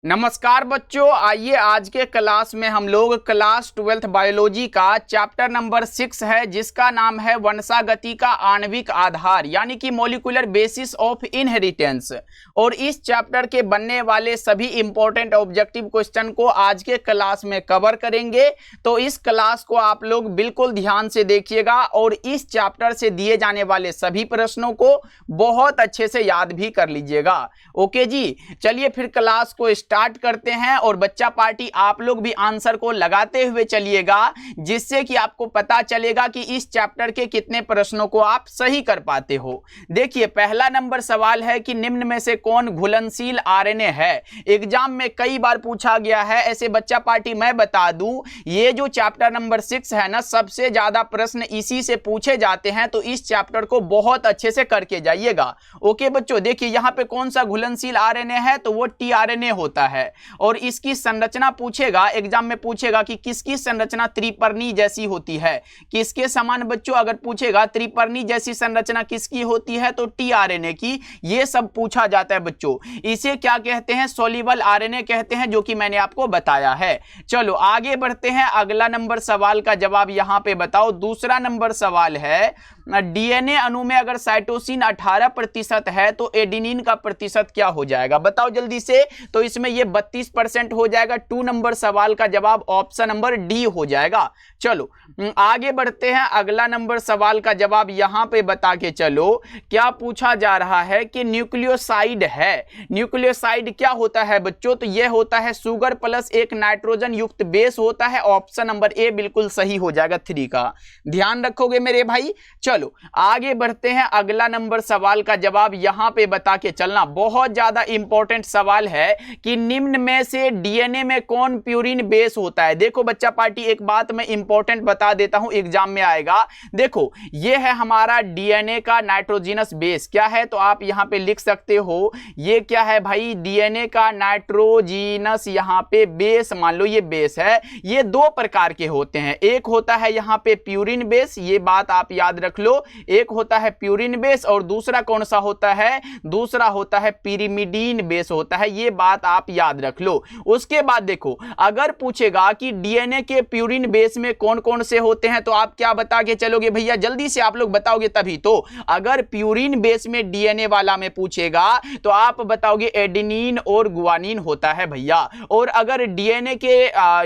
नमस्कार बच्चों, आइए आज के क्लास में हम लोग क्लास 12th बायोलॉजी का चैप्टर नंबर 6 है जिसका नाम है वंशागति का आणविक आधार यानी कि मॉलिक्यूलर बेसिस ऑफ इनहेरिटेंस। और इस चैप्टर के बनने वाले सभी इंपॉर्टेंट ऑब्जेक्टिव क्वेश्चन को आज के क्लास में कवर करेंगे। तो इस क्लास को आप लोग बिल्कुल ध्यान से देखिएगा और इस चैप्टर से दिए जाने वाले सभी प्रश्नों को बहुत अच्छे से याद भी कर लीजिएगा। ओके जी, चलिए फिर क्लास को स्टार्ट करते हैं और बच्चा पार्टी आप लोग भी आंसर को लगाते हुए चलिएगा जिससे कि आपको पता चलेगा कि इस चैप्टर के कितने प्रश्नों को आप सही कर पाते हो। देखिए, पहला नंबर सवाल है कि निम्न में से कौन घुलनशील आरएनए है। एग्जाम में कई बार पूछा गया है। ऐसे बच्चा पार्टी मैं बता दूं, ये जो चैप्टर नंबर 6 है ना, सबसे ज्यादा प्रश्न इसी से पूछे जाते हैं। तो इस चैप्टर को बहुत अच्छे से करके जाइएगा। ओके बच्चों, देखिए यहाँ पे कौन सा घुलनशील आरएनए है, तो वो टीआरएनए होता है। और इसकी संरचना पूछेगा, एग्जाम में पूछेगा कि किसकी संरचना त्रिपर्णी जैसी होती है, किसके समान बच्चों अगर पूछेगा त्रिपर्णी जैसी संरचना किसकी होती है तो टीआरएनए की। ये सब पूछा जाता है बच्चों। इसे क्या कहते हैं, सोल्यूबल आरएनए कहते हैं, जो कि मैंने आपको बताया है। चलो आगे बढ़ते हैं, अगला नंबर सवाल का जवाब यहां पे बताओ। दूसरा नंबर सवाल है, डीएनए अणु में अगर साइटोसिन 18% है तो एडेनिन का प्रतिशत क्या हो जाएगा, बताओ जल्दी से। तो इसमें ये 32% हो जाएगा। 2 नंबर सवाल का जवाब ऑप्शन नंबर डी हो जाएगा। चलो आगे बढ़ते हैं, अगला नंबर सवाल का जवाब यहां पे बता के चलो। क्या पूछा जा रहा है कि न्यूक्लियोसाइड है। न्यूक्लियोसाइड क्या होता है बच्चों, तो यह होता है सुगर प्लस एक नाइट्रोजन युक्त बेस होता है। ऑप्शन नंबर ए बिल्कुल सही हो जाएगा 3 का। ध्यान रखोगे मेरे भाई। चलो आगे बढ़ते हैं, अगला नंबर सवाल का जवाब यहां पे बता के चलना। बहुत ज्यादा इंपॉर्टेंट सवाल है कि निम्न में से डीएनए में कौन प्यूरिन बेस होता है। देखो बच्चा पार्टी, एक बात मैं इंपॉर्टेंट बता देता हूं, एग्जाम में आएगा। देखो ये है हमारा डीएनए का नाइट्रोजिनस बेस। क्या है, तो आप यहां पे लिख सकते हो, ये क्या है भाई, डीएनए का नाइट्रोजिनस यहां पे बेस, मान लो ये बेस है। ये 2 प्रकार के होते हैं, एक होता है यहां पे प्यूरिन बेस, ये बात आप याद रख लो। एक होता है प्यूरिन बेस और दूसरा कौन सा होता है, दूसरा होता है पिरिमिडीन बेस होता है। ये बात आप याद रख लो। उसके बाद देखो, अगर पूछेगा कि डीएनए के प्यूरिन बेस में कौन कौन से होते हैं तो आप क्या बता के चलोगे भैया, जल्दी से आप लोग बताओगे तभी तो। अगर प्यूरिन बेस में डीएनए वाला में पूछेगा तो आप बताओगे एडेनिन और गुआनिन होता है भैया। और अगर डीएनए के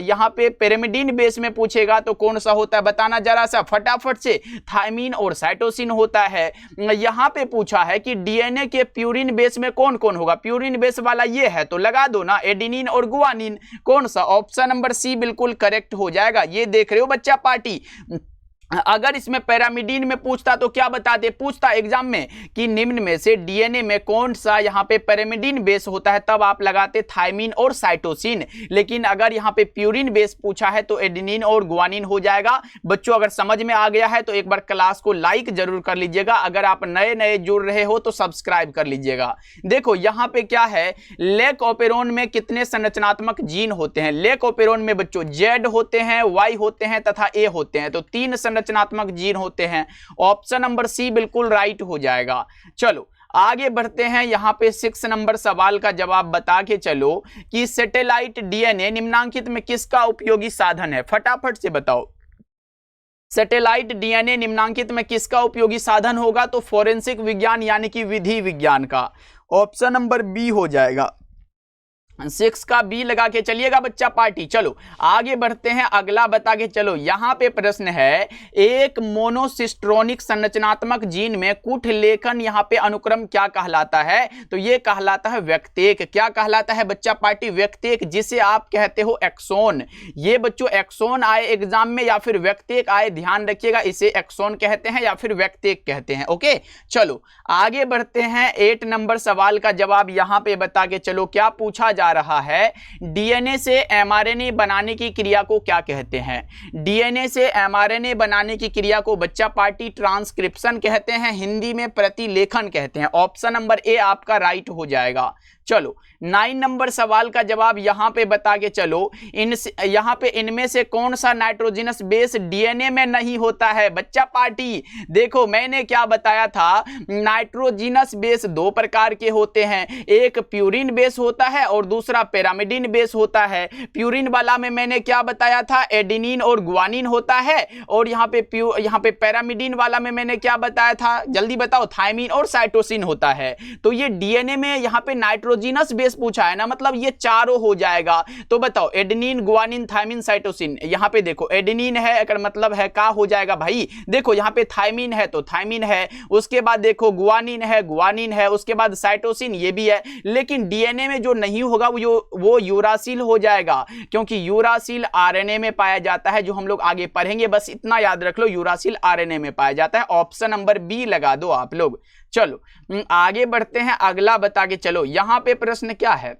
यहां पे पिरिमिडीन बेस में पूछेगा तो कौन सा होता है, बताना जरा सा फटाफट से। थायमिन और साइटोसिन होता है। यहां पे पूछा है कि डीएनए के प्यूरिन बेस में कौन कौन होगा, प्यूरिन बेस वाला ये है तो लगा दो ना, एडेनिन और गुआनिन। कौन सा, ऑप्शन नंबर सी बिल्कुल करेक्ट हो जाएगा। ये देख रहे हो बच्चा पार्टी। अगर इसमें पैरामिडीन में पूछता तो क्या बताते, पूछता एग्जाम में कि निम्न में से डीएनए में कौन सा यहां पे पैरामिडीन बेस होता है, तब आप लगाते थायमिन और साइटोसिन। लेकिन अगर यहां पे प्यूरिन बेस पूछा है तो एडेनिन और गुआनिन हो जाएगा। बच्चों अगर समझ में आ गया है तो एक बार क्लास को लाइक जरूर कर लीजिएगा। अगर आप नए नए जुड़ रहे हो तो सब्सक्राइब कर लीजिएगा। देखो यहां पे क्या है, लेकोपेरोन में कितने संरचनात्मक जीन होते हैं। लेकोपेरोन में बच्चों जेड होते हैं, वाई होते हैं तथा ए होते हैं। तो 3 संरचनात्मक जीन होते हैं। ऑप्शन नंबर सी बिल्कुल राइट हो जाएगा। चलो आगे बढ़ते हैं, यहां पे 6 नंबर सवाल का जवाब बता के चलो कि सैटेलाइट डीएनए निम्नांकित में किसका उपयोगी साधन है, फटाफट से बताओ। सैटेलाइट डीएनए निम्नांकित में किसका उपयोगी साधन होगा, तो फोरेंसिक विज्ञान यानी कि विधि विज्ञान का। ऑप्शन नंबर बी हो जाएगा। 6 का बी लगा के चलिएगा बच्चा पार्टी। चलो आगे बढ़ते हैं, अगला बता के चलो। यहां पे प्रश्न है, एक मोनोसिस्ट्रोनिक संरचनात्मक जीन में कुठ लेखन यहां पे अनुक्रम क्या कहलाता है, तो ये कहलाता है व्यक्तेक। क्या कहलाता है बच्चा पार्टी, व्यक्तेक, जिसे आप कहते हो एक्सोन। ये बच्चों एक्सोन आए एग्जाम में या फिर व्यक्तेक आए, ध्यान रखिएगा, इसे एक्सोन कहते हैं या फिर व्यक्तेक कहते हैं। ओके चलो आगे बढ़ते हैं, 8 नंबर सवाल का जवाब यहां पे बता के चलो। क्या पूछा जा रहा है, डीएनए से एमआरएनए बनाने की क्रिया को क्या कहते हैं। डीएनए से एमआरएनए बनाने की क्रिया को बच्चा पार्टी ट्रांसक्रिप्शन कहते हैं, हिंदी में प्रतिलेखन कहते हैं। ऑप्शन नंबर ए आपका राइट हो जाएगा। चलो 9 नंबर सवाल का जवाब यहां पे बता के चलो, यहां पे इनमें से कौन सा नाइट्रोजनस बेस डीएनए में नहीं होता है? बच्चा पार्टी देखो मैंने क्या बताया था, नाइट्रोजनस बेस दो प्रकार के होते हैं, एक प्यूरिन बेस होता है और दूसरा पैरामिडिन बेस होता है। प्यूरिन वाला में मैंने क्या बताया था, एडेनिन और गुआनिन होता है, और यहाँ पे पैरामिडिन वाला में मैंने क्या बताया था, जल्दी बताओ, थायमिन और साइटोसिन होता है। तो ये डीएनए में यहाँ पे नाइट्रोजनस बेस पूछा है ना, मतलब ये चारों हो जाएगा। तो बताओ एडेनिन, गुआनिन, थायमिन, साइटोसिन, यहाँ पे देखो एडेनिन है, अगर मतलब है क्या हो जाएगा भाई, देखो यहाँ पे थायमिन है तो थायमिन है, उसके बाद देखो गुआनिन है, गुआनिन है, उसके बाद साइटोसिन ये भी है। लेकिन डीएनए में जो नहीं होगा वो यूरासिल हो जाएगा, क्योंकि यूरासिल आरएनए में पाया जाता है, जो हम लोग आगे पढ़ेंगे, बस इतना याद रख लो, यूरासिल आरएनए में पाया जाता है। ऑप्शन नंबर बी लगा दो आप लोग। चलो आगे बढ़ते हैं, अगला बता के चलो। यहां पे प्रश्न क्या है,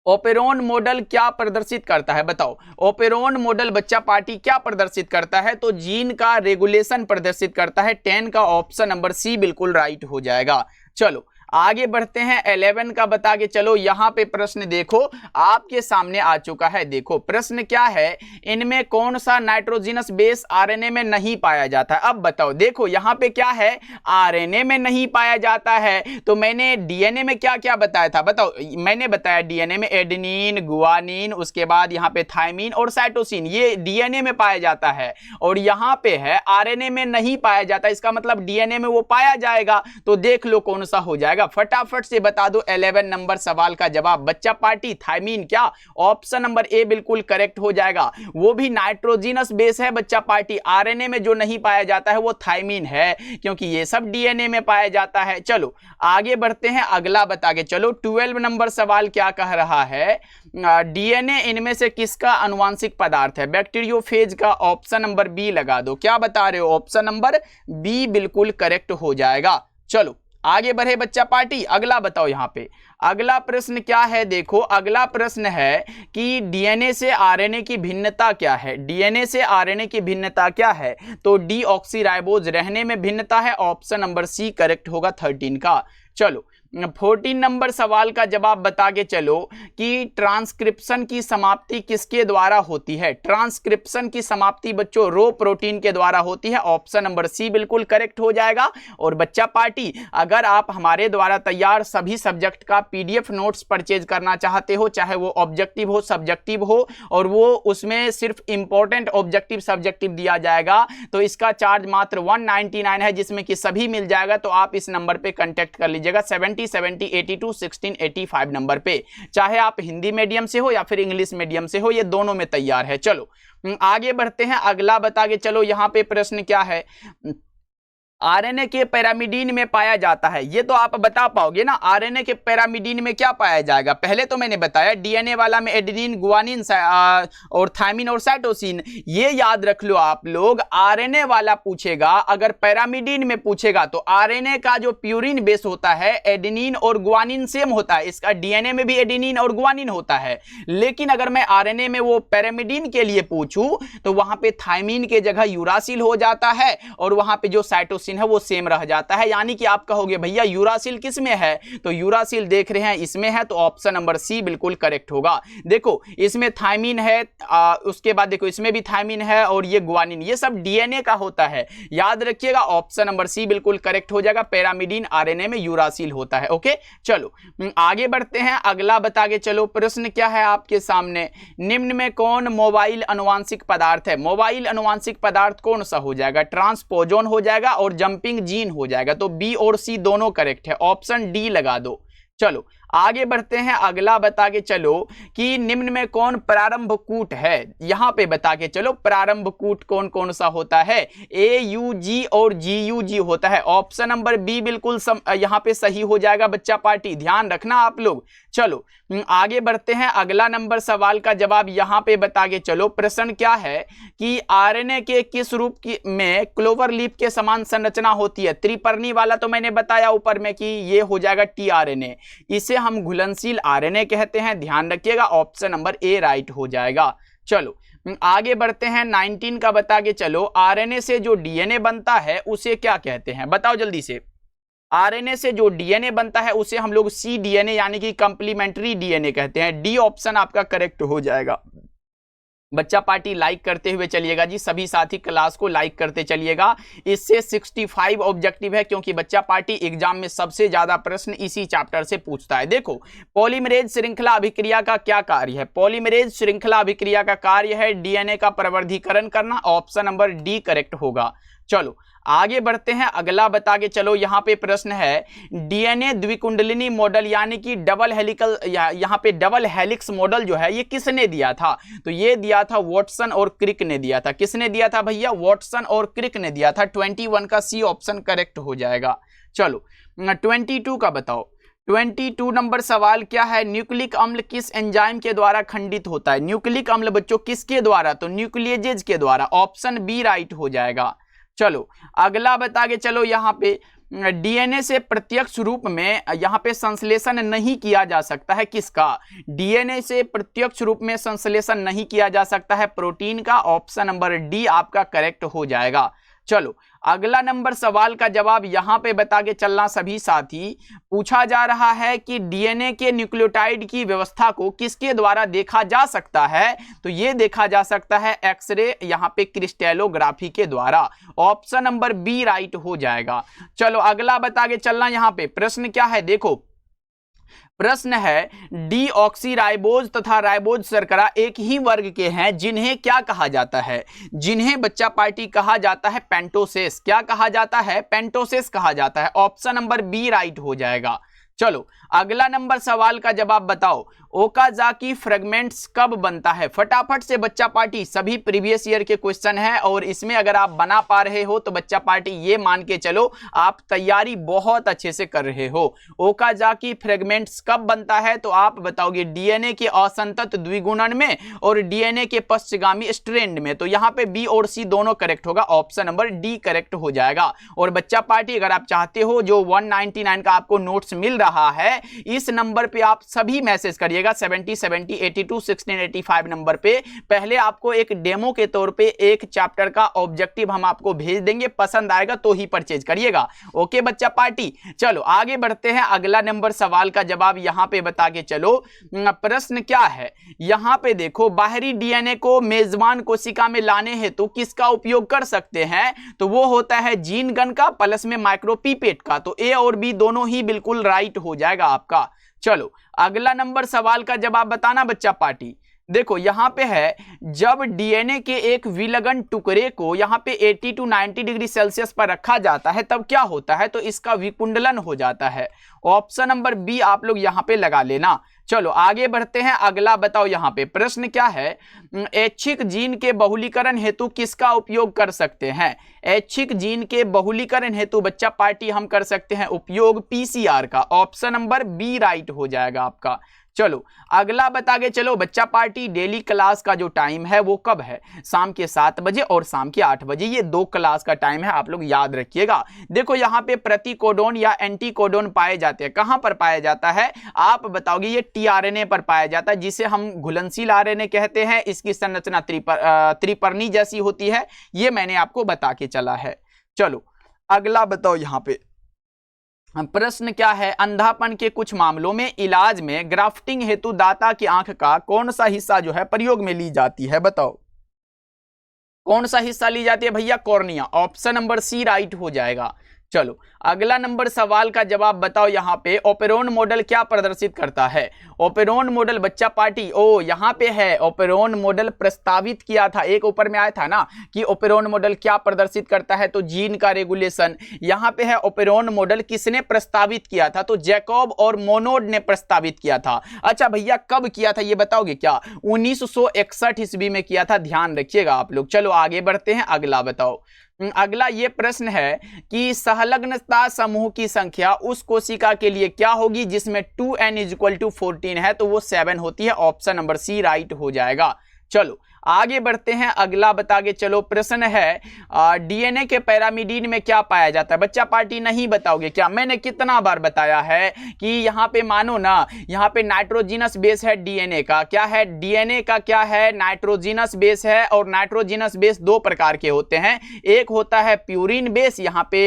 ओपेरोन मॉडल क्या प्रदर्शित करता है? बताओ ओपेरोन मॉडल बच्चा पार्टी क्या प्रदर्शित करता है? तो जीन का रेगुलेशन प्रदर्शित करता है। 10 का ऑप्शन नंबर सी बिल्कुल राइट हो जाएगा। चलो आगे बढ़ते हैं, 11 का बता के चलो। यहां पे प्रश्न देखो आपके सामने आ चुका है, देखो प्रश्न क्या है, इनमें कौन सा नाइट्रोजनस बेस आरएनए में नहीं पाया जाता है? अब बताओ, देखो यहां पे क्या है, आरएनए में नहीं पाया जाता है, तो मैंने डीएनए में क्या क्या बताया था? बताओ, मैंने बताया डीएनए में एडेनिन, गुआनिन, उसके बाद यहाँ पे थायमिन और साइटोसिन, ये डीएनए में पाया जाता है, और यहां पे है आरएनए में नहीं पाया जाता, इसका मतलब डीएनए में वो पाया जाएगा। तो देख लो कौन सा हो जाएगा, फटाफट से बता दो 11 नंबर सवाल का जवाब। बच्चा पार्टी थायमिन, क्या ऑप्शन नंबर ए बिल्कुल करेक्ट हो जाएगा। वो भी नाइट्रोजनस बेस है बच्चा पार्टी, आरएनए में जो नहीं पाया जाता है वो थायमिन है, क्योंकि ये सब डीएनए में पाया जाता है। चलो आगे बढ़ते हैं, अगला बता के चलो। 12 नंबर सवाल क्या कह रहा है, डीएनए इनमें से किसका अनुवांशिक पदार्थ है? बैक्टीरियोफेज का ऑप्शन नंबर बी लगा दो। क्या बता रहे हो? ऑप्शन नंबर बी बिल्कुल करेक्ट हो जाएगा। चलो आगे बढ़े बच्चा पार्टी, अगला बताओ। यहां पे अगला प्रश्न क्या है, देखो अगला प्रश्न है कि डीएनए से आरएनए की भिन्नता क्या है? डीएनए से आरएनए की भिन्नता क्या है? तो डीऑक्सीराइबोज रहने में भिन्नता है, ऑप्शन नंबर सी करेक्ट होगा 13 का। चलो 14 नंबर सवाल का जवाब बता के चलो कि ट्रांसक्रिप्शन की समाप्ति किसके द्वारा होती है? ट्रांसक्रिप्शन की समाप्ति बच्चों रो प्रोटीन के द्वारा होती है, ऑप्शन नंबर सी बिल्कुल करेक्ट हो जाएगा। और बच्चा पार्टी, अगर आप हमारे द्वारा तैयार सभी सब्जेक्ट का पीडीएफ नोट्स परचेज करना चाहते हो, चाहे वो ऑब्जेक्टिव हो, सब्जेक्टिव हो, और वो उसमें सिर्फ इंपॉर्टेंट ऑब्जेक्टिव सब्जेक्टिव दिया जाएगा, तो इसका चार्ज मात्र 199 है, जिसमें कि सभी मिल जाएगा। तो आप इस नंबर पे कांटेक्ट कर लीजिएगा 70 82 16 85 नंबर पे, चाहे आप हिंदी मीडियम से हो या फिर इंग्लिश मीडियम से हो, ये दोनों में तैयार है। चलो आगे बढ़ते हैं, अगला बता के चलो। यहां पे प्रश्न क्या है, आरएनए के पैरामिडीन में पाया जाता है, ये तो आप बता पाओगे ना, आरएनए के पैरामिडीन में क्या पाया जाएगा? पहले तो मैंने बताया डीएनए वाला में एडेनिन, गुआनिन और थायमिन और साइटोसिन, ये याद रख लो आप लोग। आरएनए वाला पूछेगा, अगर पैरामिडीन में पूछेगा तो आरएनए का जो प्यूरिन बेस होता है एडेनिन और गुआनिन सेम होता है, इसका डीएनए में भी एडेनिन और गुआनिन होता है। लेकिन अगर मैं आरएनए में वो पैरामिडीन के लिए पूछूं तो वहां पे थायमिन के जगह यूरासिल हो जाता है, और वहां पे जो साइटोसिन है वो सेम रह जाता है। यानी कि आप कहोगे भैया यूरासिल किस में है, तो यूरासिल देख रहे हैं इसमें है, तो ऑप्शन नंबर सी बिल्कुल करेक्ट होगा। देखो इसमें थायमिन है, उसके बाद देखो इसमें भी थायमिन है, और ये गुआनिन, ये सब डीएनए का होता है, याद रखिएगा। ऑप्शन नंबर सी बिल्कुल करेक्ट हो जाएगा, पैरामिडीन आरएनए में यूरासिल होता है। ओके चलो आगे बढ़ते हैं, अगला बता के चलो। प्रश्न क्या है आपके सामने, निम्न में कौन मोबाइल अनुवांशिक पदार्थ है? मोबाइल अनुवांशिक पदार्थ कौन सा हो जाएगा? ट्रांसपोजोन हो जाएगा और जंपिंग जीन हो जाएगा। तो बी और सी दोनों करेक्ट है, ऑप्शन डी लगा दो। चलो आगे बढ़ते हैं, अगला बता के चलो कि निम्न में कौन प्रारंभ कूट है? यहां पे बता के चलो प्रारंभ कूट कौन कौन सा होता है? AUG और GUG होता है, ऑप्शन नंबर बी बिल्कुल यहां पे सही हो जाएगा बच्चा पार्टी, ध्यान रखना आप लोग। चलो आगे बढ़ते हैं, अगला नंबर सवाल का जवाब यहां पे बता के चलो। प्रश्न क्या है कि आरएनए के किस रूप में क्लोवर लीफ के समान संरचना होती है? त्रिपर्णी वाला तो मैंने बताया ऊपर में कि ये हो जाएगा टीआरएनए, इसे हम घुलनशील आरएनए कहते हैं, ध्यान रखिएगा। ऑप्शन नंबर ए राइट हो जाएगा। चलो आगे बढ़ते हैं, 19 का बता के चलो। आरएनए से जो डीएनए बनता है उसे क्या कहते हैं? बताओ जल्दी से। आरएनए से जो डीएनए बनता है उसे हम लोग सी डीएनए यानी कि कंप्लीमेंट्री डीएनए कहते हैं। डी ऑप्शन आपका करेक्ट हो जाएगा। बच्चा पार्टी लाइक करते हुए चलिएगा जी, सभी साथी क्लास को लाइक करते चलिएगा। इससे 65 ऑब्जेक्टिव है, क्योंकि बच्चा पार्टी एग्जाम में सबसे ज्यादा प्रश्न इसी चैप्टर से पूछता है। देखो, पॉलीमरेज श्रृंखला अभिक्रिया का क्या कार्य है? पॉलीमरेज श्रृंखला अभिक्रिया का कार्य है डीएनए का प्रवर्धीकरण करना। ऑप्शन नंबर डी करेक्ट होगा। चलो आगे बढ़ते हैं, अगला बता के चलो। यहाँ पे प्रश्न है डीएनए द्विकुंडलिनी मॉडल यानी कि डबल हेलिकल, यहाँ पे डबल हेलिक्स मॉडल जो है ये किसने दिया था? तो ये दिया था वॉटसन और क्रिक ने दिया था। किसने दिया था भैया? वॉटसन और क्रिक ने दिया था। 21 का सी ऑप्शन करेक्ट हो जाएगा। चलो 22 का बताओ। 22 नंबर सवाल क्या है? न्यूक्लिक अम्ल किस एंजाइम के द्वारा खंडित होता है? न्यूक्लिक अम्ल बच्चों किसके द्वारा? तो न्यूक्लियेजेज के द्वारा। ऑप्शन बी राइट हो जाएगा। चलो अगला बता के चलो। यहाँ पे डीएनए से प्रत्यक्ष रूप में यहाँ पे संश्लेषण नहीं किया जा सकता है। किसका? डीएनए से प्रत्यक्ष रूप में संश्लेषण नहीं किया जा सकता है प्रोटीन का। ऑप्शन नंबर डी आपका करेक्ट हो जाएगा। चलो अगला नंबर सवाल का जवाब यहाँ पे बता के चलना सभी साथी। पूछा जा रहा है कि डीएनए के न्यूक्लियोटाइड की व्यवस्था को किसके द्वारा देखा जा सकता है? तो ये देखा जा सकता है एक्सरे, यहाँ पे क्रिस्टलोग्राफी के द्वारा। ऑप्शन नंबर बी राइट हो जाएगा। चलो अगला बता के चलना। यहाँ पे प्रश्न क्या है? देखो प्रश्न है डीऑक्सीराइबोज तथा राइबोज शर्करा एक ही वर्ग के हैं, जिन्हें क्या कहा जाता है? जिन्हें बच्चा पार्टी कहा जाता है पेंटोसेस। क्या कहा जाता है? पेंटोसेस कहा जाता है। ऑप्शन नंबर बी राइट हो जाएगा। चलो अगला नंबर सवाल का जवाब बताओ। ओकाजाकी फ्रेगमेंट्स कब बनता है? फटाफट से बच्चा पार्टी, सभी प्रीवियस ईयर के क्वेश्चन है और इसमें अगर आप बना पा रहे हो तो बच्चा पार्टी ये मान के चलो आप तैयारी बहुत अच्छे से कर रहे हो। ओकाजाकी फ्रेगमेंट्स कब बनता है? तो आप बताओगे डीएनए के असंतत द्विगुणन में और डीएनए के पश्चगामी स्ट्रैंड में। तो यहाँ पे बी और सी दोनों करेक्ट होगा। ऑप्शन नंबर डी करेक्ट हो जाएगा। और बच्चा पार्टी अगर आप चाहते हो जो 199 का आपको नोट्स मिल रहा है, इस नंबर पे आप सभी मैसेज करिएगा 70 70 82 16 85 नंबर पे। पहले आपको एक डेमो के तौर पे एक चैप्टर का ऑब्जेक्टिव हम आपको भेज देंगे, पसंद आएगा तो ही परचेज करिएगा। ओके बच्चा पार्टी, चलो आगे बढ़ते हैं। अगला नंबर सवाल का जवाब यहां पे बता के चलो। प्रश्न क्या है? यहां पे देखो, बाहरी डीएनए को मेजबान कोशिका में लाने हेतु किसका उपयोग कर सकते हैं? तो वो होता है जीन गन का प्लस में माइक्रोपीपेट का। तो ए और बी दोनों ही बिल्कुल राइट हो जाएगा आपका। चलो अगला नंबर सवाल का जवाब बताना बच्चा पार्टी। देखो यहां पे है, जब डीएनए के एक विलगन टुकड़े को यहां पे 80 to 90 डिग्री सेल्सियस पर रखा जाता है तब क्या होता है? तो इसका विकुंडलन हो जाता है। ऑप्शन नंबर बी आप लोग यहां पे लगा लेना। चलो आगे बढ़ते हैं। अगला बताओ यहाँ पे प्रश्न क्या है? ऐच्छिक जीन के बहुलीकरण हेतु किसका उपयोग कर सकते हैं? ऐच्छिक जीन के बहुलीकरण हेतु बच्चा पार्टी हम कर सकते हैं उपयोग पीसीआर का। ऑप्शन नंबर बी राइट हो जाएगा आपका। चलो अगला बता के चलो बच्चा पार्टी। डेली क्लास का जो टाइम है वो कब है? शाम के 7 बजे और शाम के 8 बजे। ये 2 क्लास का टाइम है, आप लोग याद रखिएगा। देखो यहाँ पे प्रतिकोडोन या एंटीकोडोन पाए जाते हैं। कहां पर पाया जाता है आप बताओगे? ये टीआरएनए पर पाया जाता है, जिसे हम घुलनशील आरएनए कहते हैं। इसकी संरचना त्रिपर्णी जैसी होती है, ये मैंने आपको बता के चला है। चलो अगला बताओ यहाँ पे प्रश्न क्या है? अंधापन के कुछ मामलों में इलाज में ग्राफ्टिंग हेतु दाता की आंख का कौन सा हिस्सा जो है प्रयोग में ली जाती है? बताओ कौन सा हिस्सा ली जाती है भैया? Cornea. Option number C right हो जाएगा। चलो अगला नंबर सवाल का जवाब बताओ। यहाँ पे ओपेरोन मॉडल क्या प्रदर्शित करता है? ओपेरोन मॉडल बच्चा पार्टी, ओ यहाँ पे है ओपेरोन मॉडल प्रस्तावित किया था, एक ऊपर में आया था ना कि ओपेरोन मॉडल क्या प्रदर्शित करता है? तो जीन का रेगुलेशन। यहाँ पे है ओपेरोन मॉडल किसने प्रस्तावित किया था? तो जैकब और मोनोड ने प्रस्तावित किया था। अच्छा भैया कब किया था ये बताओगे क्या? 1961 ईस्वी में किया था, ध्यान रखिएगा आप लोग। चलो आगे बढ़ते हैं। अगला बताओ। अगला ये प्रश्न है कि सहलग्नता समूह की संख्या उस कोशिका के लिए क्या होगी जिसमें 2n = 14 है? तो वो 7 होती है। ऑप्शन नंबर सी राइट हो जाएगा। चलो आगे बढ़ते हैं, अगला बता के चलो प्रश्न है डीएनए के पैरामिडीन में क्या पाया जाता है। बच्चा पार्टी नहीं बताओगे क्या? मैंने कितना बार बताया है कि यहाँ पे मानो ना, यहाँ पे नाइट्रोजिनस बेस है डीएनए का। क्या है? डीएनए का क्या है? नाइट्रोजिनस बेस है। और नाइट्रोजिनस बेस दो प्रकार के होते हैं, एक होता है प्यूरिन बेस, यहाँ पे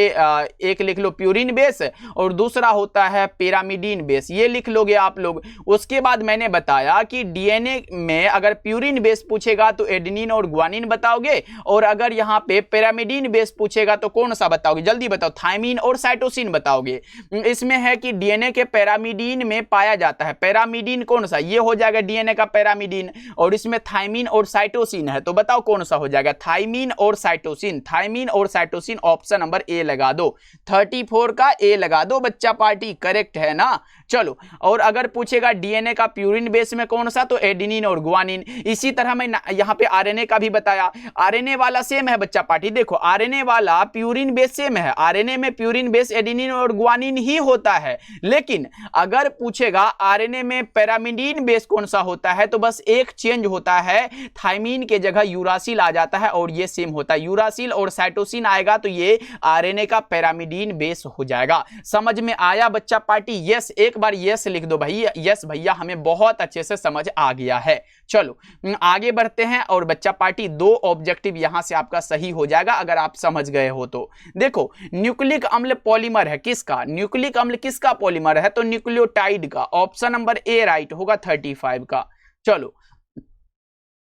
एक लिख लो प्यूरिन बेस, और दूसरा होता है पैरामिडीन बेस, ये लिख लोगे आप लोग। उसके बाद मैंने बताया कि डीएनए में अगर प्यूरिन बेस पूछेगा तो एडेनिन और ग्वानिन बताओगे, और अगर यहाँ पे पैरामिडीन बेस पूछेगा तो कौन सा बताओगे? जल्दी बताओ, थायमिन और साइटोसिन बताओगे। इसमें है कि डीएनए के पैरामिडीन में पाया जाता है, पैरामिडीन कौन सा? ये हो जाएगा डीएनए का पैरामिडीन, और इसमें थायमिन और साइटोसिन है, तो बताओ कौन सा हो जाएगा? थायमिन और साइटोसिन। थायमिन और साइटोसिन, ऑप्शन नंबर ए लगा दो, 34 का ए लगा दो बच्चा पार्टी, करेक्ट है ना। चलो, और अगर पूछेगा डीएनए का प्यूरिन बेस में कौन सा, तो एडेनिन और गुआनिन। इसी तरह मैं यहाँ पे आरएनए का भी बताया, आरएनए वाला सेम है बच्चा पार्टी, देखो आरएनए वाला प्यूरिन बेस सेम है, आरएनए में प्यूरिन बेस एडेनिन और गुआनिन ही होता है। लेकिन अगर पूछेगा आरएनए में पैरामिडीन बेस कौन सा होता है, तो बस एक चेंज होता है, थायमिन के जगह यूरासिल आ जाता है, और ये सेम होता है, यूरासिल और साइटोसिन आएगा तो ये आरएनए का पैरामिडीन बेस हो जाएगा। समझ में आया बच्चा पार्टी? यस, एक बार यस लिख दो भाई, यस भैया हमें बहुत अच्छे से समझ आ गया है। चलो आगे बढ़ते हैं, और बच्चा पार्टी दो ऑब्जेक्टिव यहां से आपका सही हो जाएगा अगर आप समझ गए हो तो। देखो, न्यूक्लिक अम्ल पॉलीमर है किसका? न्यूक्लिक अम्ल किसका पॉलीमर है? तो न्यूक्लियोटाइड का, ऑप्शन नंबर ए राइट होगा 35 का। चलो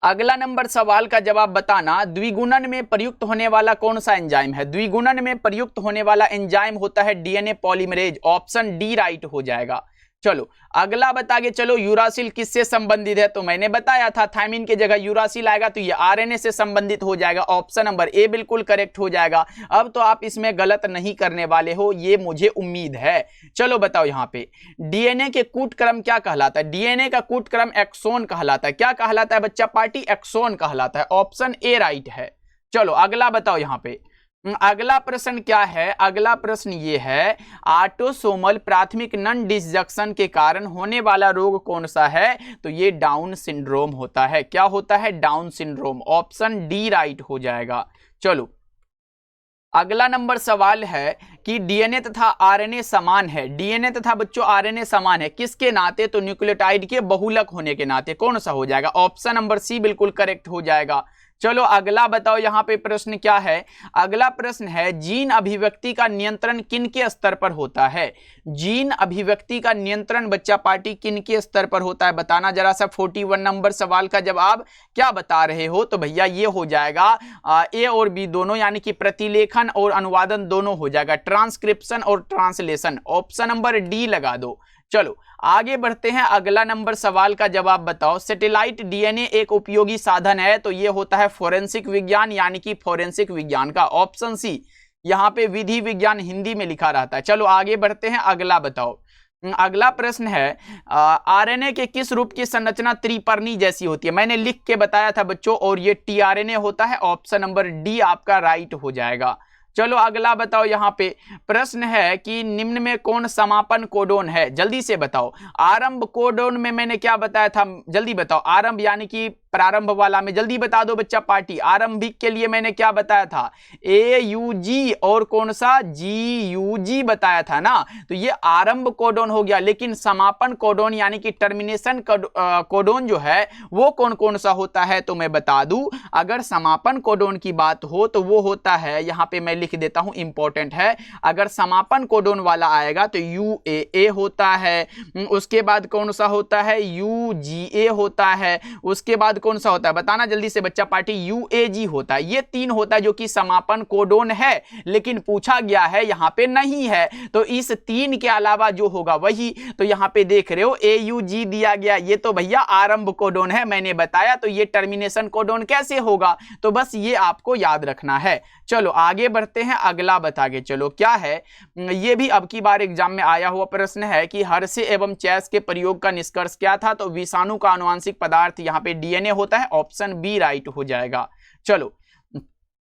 अगला नंबर सवाल का जवाब बताना, द्विगुणन में प्रयुक्त होने वाला कौन सा एंजाइम है? द्विगुणन में प्रयुक्त होने वाला एंजाइम होता है DNA polymerase, option D right हो जाएगा। चलो अगला बता के चलो, यूरासिल किससे संबंधित है? तो मैंने बताया था थायमिन की जगह यूरासिल आएगा तो ये आरएनए से संबंधित हो जाएगा, ऑप्शन नंबर ए बिल्कुल करेक्ट हो जाएगा। अब तो आप इसमें गलत नहीं करने वाले हो, ये मुझे उम्मीद है। चलो बताओ यहाँ पे डीएनए के कूट क्रम क्या कहलाता है? डीएनए का कूट क्रम एक्सोन कहलाता है। क्या कहलाता है बच्चा पार्टी? एक्सोन कहलाता है, ऑप्शन ए राइट है। चलो अगला बताओ यहाँ पे, अगला प्रश्न क्या है? अगला प्रश्न ये है, ऑटोसोमल प्राथमिक नन डिसजंक्शन के कारण होने वाला रोग कौन सा है? तो ये डाउन सिंड्रोम होता है। क्या होता है? Down syndrome, option D right हो जाएगा। चलो अगला नंबर सवाल है कि डीएनए तथा आरएनए समान है, डीएनए तथा बच्चों आरएनए समान है किसके नाते? तो न्यूक्लियोटाइड के बहुलक होने के नाते। कौन सा हो जाएगा? ऑप्शन नंबर सी बिल्कुल करेक्ट हो जाएगा। चलो अगला बताओ यहाँ पे प्रश्न क्या है? अगला प्रश्न है, जीन अभिव्यक्ति का नियंत्रण किनके स्तर पर होता है? जीन अभिव्यक्ति का नियंत्रण बच्चा पार्टी किनके स्तर पर होता है? बताना जरा सा। 41 नंबर सवाल का जवाब क्या बता रहे हो? तो भैया ये हो जाएगा ए और बी दोनों, यानी कि प्रतिलेखन और अनुवादन दोनों हो जाएगा, ट्रांसक्रिप्शन और ट्रांसलेशन, ऑप्शन नंबर डी लगा दो। चलो आगे बढ़ते हैं, अगला नंबर सवाल का जवाब बताओ, सैटेलाइट डीएनए एक उपयोगी साधन है? तो ये होता है फोरेंसिक विज्ञान, यानी कि फोरेंसिक विज्ञान का, ऑप्शन सी। यहाँ पे विधि विज्ञान हिंदी में लिखा रहता है। चलो आगे बढ़ते हैं, अगला बताओ। अगला प्रश्न है, आरएनए के किस रूप की संरचना त्रिपर्णी जैसी होती है? मैंने लिख के बताया था बच्चों, और ये टीआरएनए होता है, ऑप्शन नंबर डी आपका राइट हो जाएगा। चलो अगला बताओ, यहाँ पे प्रश्न है कि निम्न में कौन समापन कोडोन है? जल्दी से बताओ। आरंभ कोडोन में मैंने क्या बताया था? जल्दी बताओ। आरंभ यानी कि प्रारंभ वाला में जल्दी बता दो बच्चा पार्टी। आरंभिक के लिए मैंने क्या बताया था? AUG, और कौन सा? GUG बताया था ना। तो ये आरंभ कोडोन हो गया। लेकिन समापन कोडोन यानी कि टर्मिनेशन कोडोन जो है वो कौन कौन सा होता है? तो मैं बता दूं, अगर समापन कोडोन की बात हो तो वो होता है, यहाँ पे मैं लिख देता हूं, इंपॉर्टेंट है। अगर समापन कोडोन वाला आएगा तो UAA होता है, उसके बाद कौन सा होता है? UGA होता है, उसके बाद कौन सा होता है? बताना जल्दी से बच्चा पार्टी। UAG होता है। ये तीन होता है जो कि समापन कोडोन है, लेकिन पूछा गया है यहाँ पे नहीं है, तो इस तीन के अलावा जो होगा वही। तो यहाँ पे देख रहे हो AUG दिया गया, ये तो भैया आरंभ कोडोन है, मैंने बताया। तो ये टर्मिनेशन कोडोन कैसे होगा? तो बस ये आपको याद रखना है। चलो आगे बढ़ते हैं, अगला बता के चलो क्या है? ये भी अब की बार एग्जाम में आया हुआ प्रश्न है कि हर्शे एवं चैस के प्रयोग का निष्कर्ष क्या था? तो विषाणु का आनुवांशिक पदार्थ यहाँ पे डीएनए होता है, ऑप्शन बी राइट हो जाएगा। चलो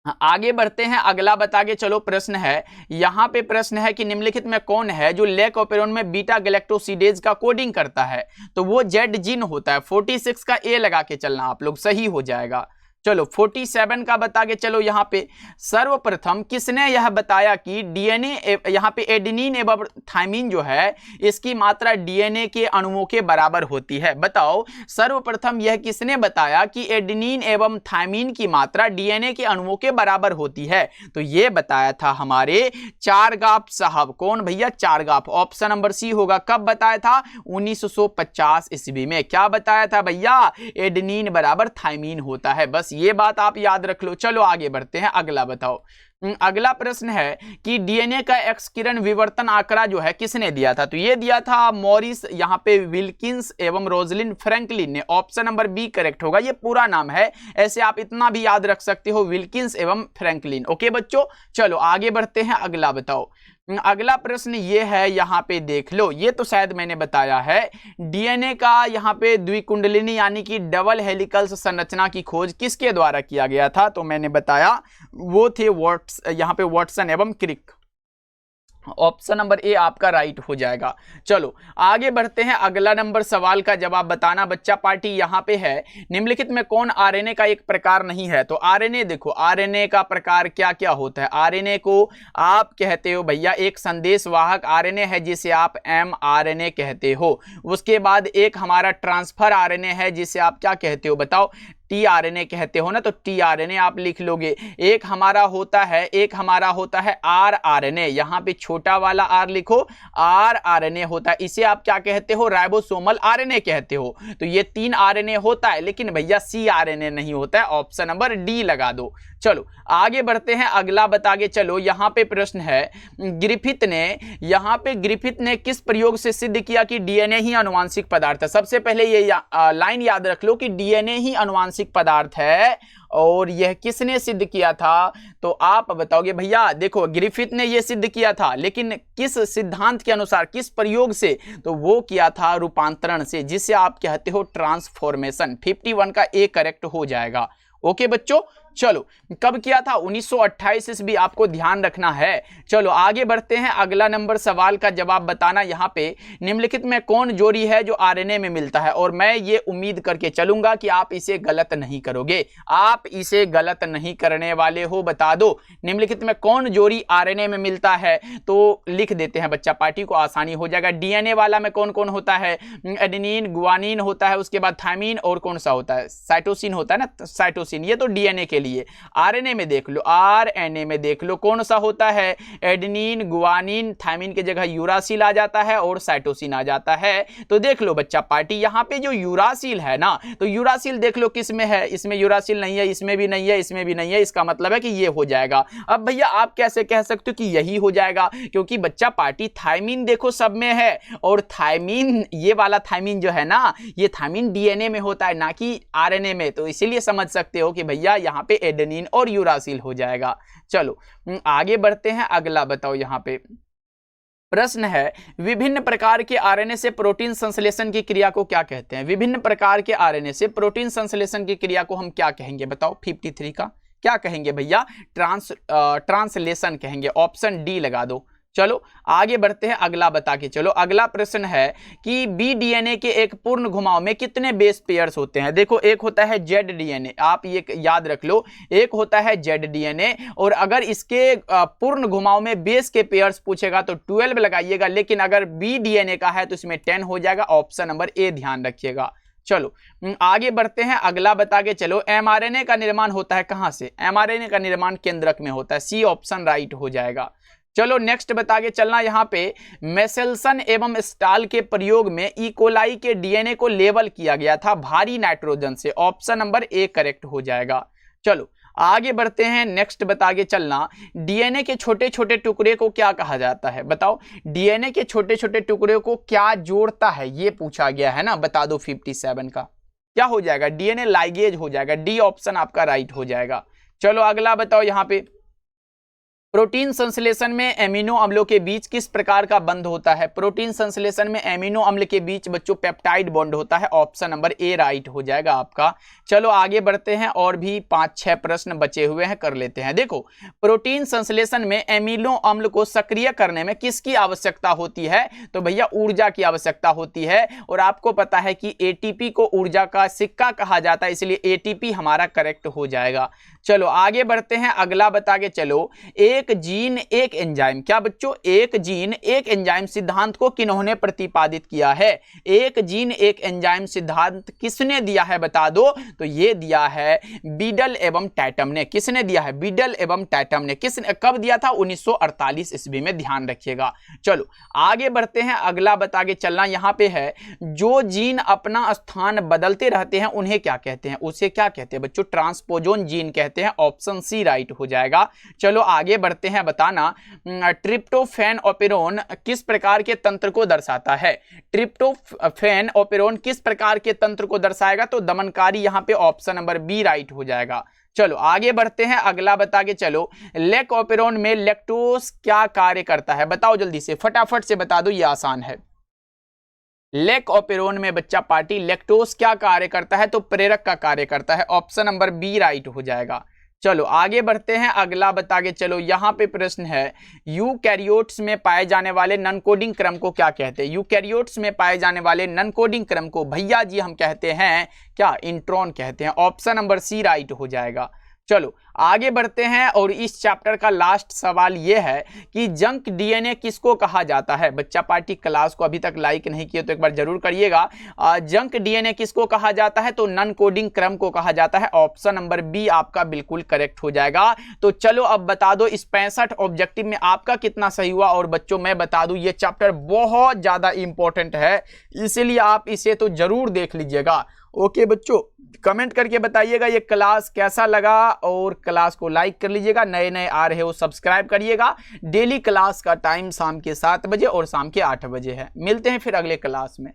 आगे बढ़ते हैं, अगला बता के चलो प्रश्न है। यहाँ पे प्रश्न है कि निम्नलिखित में कौन है जो लेकोपेरोन में बीटा गैलेक्टोसिडेज का कोडिंग करता है? तो वो जेड जीन होता है। 46 का ए लगा के चलना आप लोग, सही हो जाएगा। चलो 47 का बता के चलो। यहाँ पे सर्वप्रथम किसने यह बताया कि डीएनए, यहाँ पे एडेनिन एवं थाइमिन जो है इसकी मात्रा डीएनए के अणुओं के बराबर होती है? बताओ सर्वप्रथम यह किसने बताया कि एडेनिन एवं थाइमिन की मात्रा डीएनए के अणुओं के बराबर होती है? तो ये बताया था हमारे चारगाफ साहब। कौन भैया? चारगाफ। ऑप्शन नंबर सी होगा। कब बताया था? 1950 ईस्वी में। क्या बताया था भैया? एडेनिन बराबर थाइमिन होता है। बस ये बात आप याद रख लो। चलो आगे बढ़ते हैं, अगला बताओ। अगला प्रश्न है कि डीएनए का एक्स किरण विवर्तन आंकड़ा जो है किसने दिया था? तो ये दिया था मॉरिस, यहाँ पे विल्किंस एवं रोजलिन फ्रैंकलिन ने। ऑप्शन नंबर बी करेक्ट होगा। ये पूरा नाम है, ऐसे आप इतना भी याद रख सकते हो, विल्किंस एवं फ्रैंकलिन। ओके बच्चों, चलो आगे बढ़ते हैं, अगला बताओ। अगला प्रश्न ये है, यहाँ पे देख लो, ये तो शायद मैंने बताया है। डीएनए का यहाँ पे द्विकुंडलिनी यानी कि डबल हेलिकल संरचना की खोज किसके द्वारा किया गया था? तो मैंने बताया वो थे यहाँ पे वाटसन एवं क्रिक। ऑप्शन नंबर ए आपका राइट हो जाएगा। चलो आगे बढ़ते हैं, अगला नंबर सवाल का जवाब बताना बच्चा पार्टी। यहाँ पे है, निम्नलिखित में कौन आरएनए का एक प्रकार नहीं है? तो आरएनए देखो, आरएनए का प्रकार क्या क्या होता है? आरएनए को आप कहते हो भैया एक संदेशवाहक आरएनए है जिसे आप एमआरएनए कहते हो। उसके बाद एक हमारा ट्रांसफर आरएनए है जिसे आप क्या कहते हो? बताओ, टीआरएनए कहते हो ना, तो टीआरएनए आप लिख लोगे। एक हमारा होता है आरआरएनए, यहाँ पे छोटा वाला आर लिखो, आरआरएनए होता है, इसे आप क्या कहते हो? राइबोसोमल आरएनए कहते हो। तो ये 3 आरएनए होता है, लेकिन भैया सीआरएनए नहीं होता है। ऑप्शन नंबर डी लगा दो। चलो आगे बढ़ते हैं, अगला बता के चलो। यहाँ पे प्रश्न है, ग्रिफिथ ने किस प्रयोग से सिद्ध किया कि डीएनए ही आनुवांशिक पदार्थ है? सबसे पहले ये लाइन याद रख लो कि डीएनए ही आनुवांशिक पदार्थ है, और यह किसने सिद्ध किया था? तो आप बताओगे भैया देखो, ग्रिफिथ ने यह सिद्ध किया था, लेकिन किस सिद्धांत के अनुसार, किस प्रयोग से? तो वो किया था रूपांतरण से, जिसे आप कहते हो ट्रांसफॉर्मेशन। 51 का ए करेक्ट हो जाएगा। ओके बच्चों, चलो कब किया था? 1928 ईस्वी, आपको ध्यान रखना है। चलो आगे बढ़ते हैं, अगला नंबर सवाल का जवाब बताना। यहाँ पे निम्नलिखित में कौन जोड़ी है जो आरएनए में मिलता है? और मैं ये उम्मीद करके चलूंगा कि आप इसे गलत नहीं करोगे। आप इसे गलत नहीं करने वाले हो। बता दो निम्नलिखित में कौन जोड़ी आरएनए में मिलता है? तो लिख देते हैं बच्चा पार्टी को, आसानी हो जाएगा। डीएनए वाला में कौन कौन होता है? एडेनिन, गुआनिन होता है, उसके बाद थाइमिन, और कौन सा होता है? साइटोसिन होता है ना, साइटोसिन। ये तो डीएनए के लिए। आरएनए में देख लो, आरएनए में देख लो कौन सा होता है? एडेनिन, गुआनिन, थाइमिन की जगह यूरासिल आ जाता है और साइटोसिन आ जाता है। तो देख लो बच्चा पार्टी, यहाँ पे जो यूरासिल है ना, तो यूरासिल देख लो किस में है? इसमें यूरासिल नहीं है, इसमें भी नहीं है, इसमें भी नहीं है। इसका मतलब है कि ये हो जाएगा। अब भैया आप कैसे कह सकते हो कि यही हो जाएगा? क्योंकि बच्चा पार्टी थाइमिन देखो सब में है, और थाइमिन, ये वाला थाइमिन जो है ना, ये थाइमिन डीएनए में होता है, ना कि आरएनए में। तो इसीलिए समझ सकते हो कि भैया यहाँ पे एडेनिन और यूरासिल हो जाएगा। चलो आगे बढ़ते हैं, अगला बताओ। यहाँ पे प्रश्न है, विभिन्न प्रकार के आरएनए से प्रोटीन संश्लेषण की क्रिया को क्या कहते हैं? विभिन्न प्रकार के आरएनए से प्रोटीन संश्लेषण की क्रिया को हम क्या कहेंगे? बताओ 53 का क्या कहेंगे भैया? ट्रांसलेशन कहेंगे। ऑप्शन डी लगा दो। चलो आगे बढ़ते हैं, अगला बता के चलो। अगला प्रश्न है कि बी डीएनए के एक पूर्ण घुमाव में कितने बेस पेयर्स होते हैं? देखो, एक होता है जेड डीएनए, आप ये याद रख लो, एक होता है जेड डीएनए, और अगर इसके पूर्ण घुमाव में बेस के पेयर्स पूछेगा तो 12 लगाइएगा, लेकिन अगर बी डीएनए का है तो इसमें 10 हो जाएगा। ऑप्शन नंबर ए ध्यान रखिएगा। चलो आगे बढ़ते हैं, अगला बता के चलो। एमआरएनए का निर्माण होता है कहां से? एमआरएनए का निर्माण केंद्रक में होता है। सी ऑप्शन राइट हो जाएगा। चलो नेक्स्ट बता के चलना। यहाँ पे मेसेल्सन एवं स्टाल के प्रयोग में इकोलाई के डीएनए को लेबल किया गया था भारी नाइट्रोजन से। ऑप्शन नंबर ए करेक्ट हो जाएगा। चलो आगे बढ़ते हैं, नेक्स्ट बता के चलना। डीएनए के छोटे छोटे टुकड़े को क्या कहा जाता है? बताओ, डीएनए के छोटे छोटे टुकड़े को क्या जोड़ता है? ये पूछा गया है ना, बता दो 57 का क्या हो जाएगा? डीएनए लाइगेज हो जाएगा। डी ऑप्शन आपका राइट हो जाएगा। चलो अगला बताओ। यहाँ पे प्रोटीन संश्लेषण में एमिनो अम्लों के बीच किस प्रकार का बंध होता है? प्रोटीन संश्लेषण में एमिनो अम्ल के बीच बच्चों पेप्टाइड बॉन्ड होता है। ऑप्शन नंबर ए राइट हो जाएगा आपका। चलो आगे बढ़ते हैं, और भी 5-6 प्रश्न बचे हुए हैं, कर लेते हैं। देखो, प्रोटीन संश्लेषण में एमिनो अम्ल को सक्रिय करने में किसकी आवश्यकता होती है? तो भैया ऊर्जा की आवश्यकता होती है। और आपको पता है कि एटीपी को ऊर्जा का सिक्का कहा जाता है, इसलिए एटीपी हमारा करेक्ट हो जाएगा। चलो आगे बढ़ते हैं, अगला बता के चलो, एक जीन एक एंजाइम। क्या बच्चों? एक जीन एक एंजाइम सिद्धांत को किन्होंने प्रतिपादित किया है? एक जीन एक एंजाइम सिद्धांत किसने दिया है बता दो? तो ये दिया है बीडल एवं टैटम ने। किसने दिया है? बीडल एवं टैटम ने। किसने, कब दिया था? 1948 ईस्वी में, ध्यान रखिएगा। चलो आगे बढ़ते हैं, अगला बता के चलना यहां पे है, जो जीन अपना स्थान बदलते रहते हैं उन्हें क्या कहते हैं? उसे क्या कहते हैं बच्चों? ट्रांसपोजोन जीन कहते हैं। ऑप्शन सी राइट हो जाएगा। चलो आगे बढ़ते हैं, बताना ट्रिप्टोफैन ओपेरोन किस प्रकार के तंत्र को दर्शाता है? ट्रिप्टोफैन ओपेरोन किस प्रकार के तंत्र को दर्शाएगा? तो दमनकारी, यहां पे ऑप्शन नंबर बी राइट हो जाएगा। चलो आगे बढ़ते हैं, अगला बता के चलो, लेक ओपेरोन में लैक्टोज क्या कार्य करता है? बताओ जल्दी से, फटाफट से बता दो, ये आसान है। लेक ओपेरोन में बच्चा पार्टी लैक्टोज क्या कार्य करता है? तो प्रेरक का कार्य करता है। ऑप्शन नंबर बी राइट हो जाएगा। चलो आगे बढ़ते हैं, अगला बता के चलो, यहां पे प्रश्न है, यूकैरियोट्स में पाए जाने वाले नॉन कोडिंग क्रम को क्या कहते हैं? यूकैरियोट्स में पाए जाने वाले नॉन कोडिंग क्रम को भैया जी हम कहते हैं क्या? इंट्रॉन कहते हैं। ऑप्शन नंबर सी राइट हो जाएगा। चलो आगे बढ़ते हैं, और इस चैप्टर का लास्ट सवाल यह है कि जंक डीएनए किसको कहा जाता है? बच्चा पार्टी क्लास को अभी तक लाइक नहीं किया तो एक बार जरूर करिएगा। जंक डीएनए किसको कहा जाता है? तो नॉन कोडिंग क्रम को कहा जाता है। ऑप्शन नंबर बी आपका बिल्कुल करेक्ट हो जाएगा। तो चलो अब बता दो, इस 65 ऑब्जेक्टिव में आपका कितना सही हुआ। और बच्चों मैं बता दूं, ये चैप्टर बहुत ज्यादा इंपॉर्टेंट है, इसीलिए आप इसे तो जरूर देख लीजिएगा। ओके बच्चों, कमेंट करके बताइएगा ये क्लास कैसा लगा, और क्लास को लाइक कर लीजिएगा। नए नए आ रहे हो सब्सक्राइब करिएगा। डेली क्लास का टाइम शाम के 7 बजे और शाम के 8 बजे है। मिलते हैं फिर अगले क्लास में।